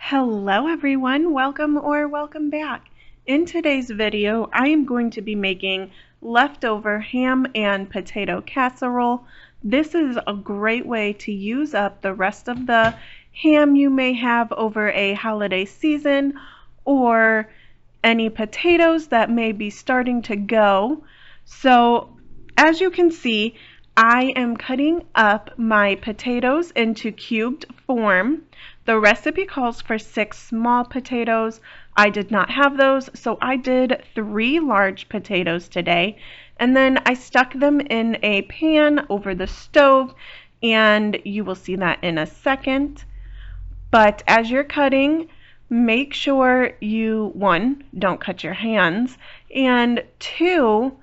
Hello everyone, welcome back. In today's video, I am going to be making leftover ham and potato casserole. This is a great way to use up the rest of the ham you may have over a holiday season or any potatoes that may be starting to go. So as you can see, I am cutting up my potatoes into cubed form. The recipe calls for 6 small potatoes. I did not have those, so I did 3 large potatoes today. And then I stuck them in a pan over the stove, and you will see that in a second. But as you're cutting, make sure you, 1, don't cut your hands, and 2,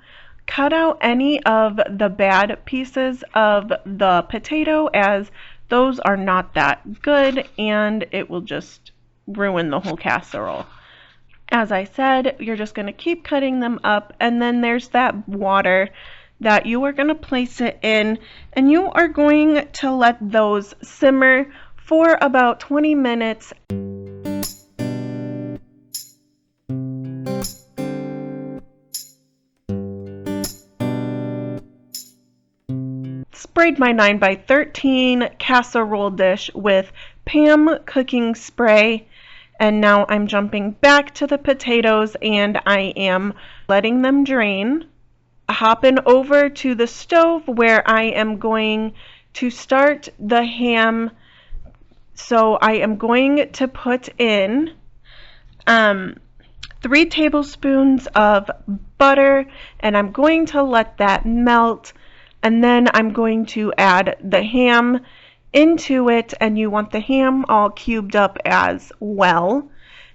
cut out any of the bad pieces of the potato, as those are not that good and it will just ruin the whole casserole. As I said, you're just going to keep cutting them up, and then there's that water that you are going to place it in, and you are going to let those simmer for about 20 minutes. Sprayed my 9x13 casserole dish with Pam cooking spray, and now I'm jumping back to the potatoes and I am letting them drain. Hopping over to the stove where I am going to start the ham. So I am going to put in 3 tablespoons of butter, and I'm going to let that melt. And then I'm going to add the ham into it, and you want the ham all cubed up as well.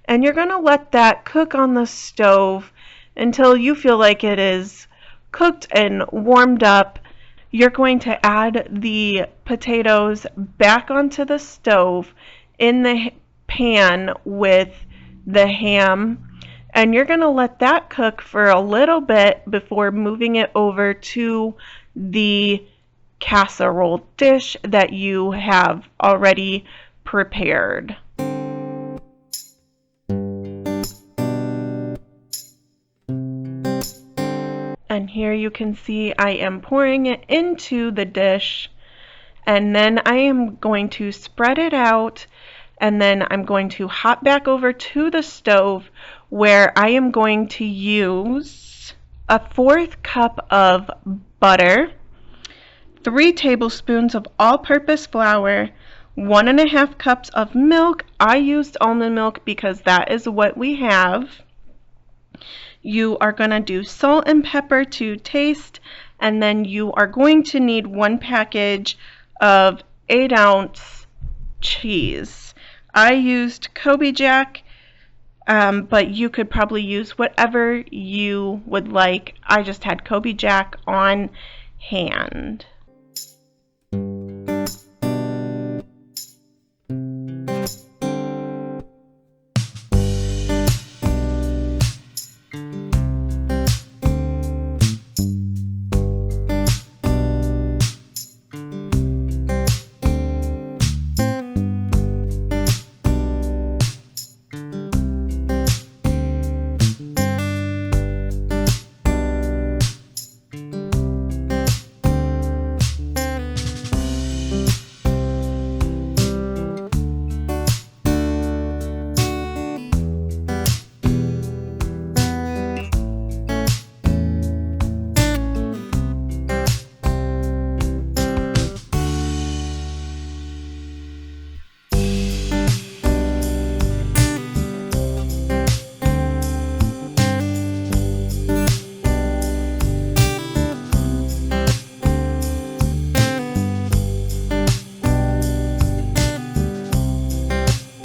And you're going to let that cook on the stove until you feel like it is cooked and warmed up. You're going to add the potatoes back onto the stove in the pan with the ham, and you're going to let that cook for a little bit before moving it over to the casserole dish that you have already prepared. And here you can see I am pouring it into the dish, and then I am going to spread it out, and then I'm going to hop back over to the stove where I am going to use a 1/4 cup of butter, 3 tablespoons of all-purpose flour, 1½ cups of milk. I used almond milk because that is what we have. You are going to do salt and pepper to taste, and then you are going to need 1 package of 8-ounce cheese. I used Kobe Jack, but you could probably use whatever you would like. I just had Kobe Jack on hand.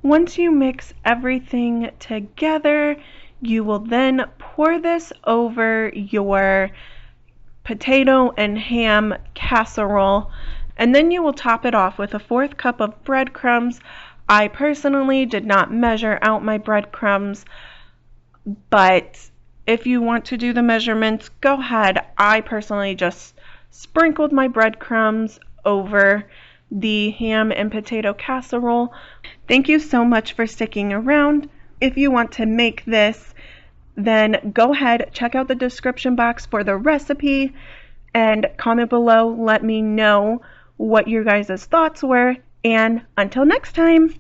Once you mix everything together, you will then pour this over your potato and ham casserole, and then you will top it off with a 1/4 cup of breadcrumbs. I personally did not measure out my breadcrumbs, but if you want to do the measurements, go ahead. I personally just sprinkled my breadcrumbs over the ham and potato casserole. Thank you so much for sticking around. If you want to make this, then go ahead, check out the description box for the recipe, and comment below. Let me know what your guys' thoughts were. And until next time.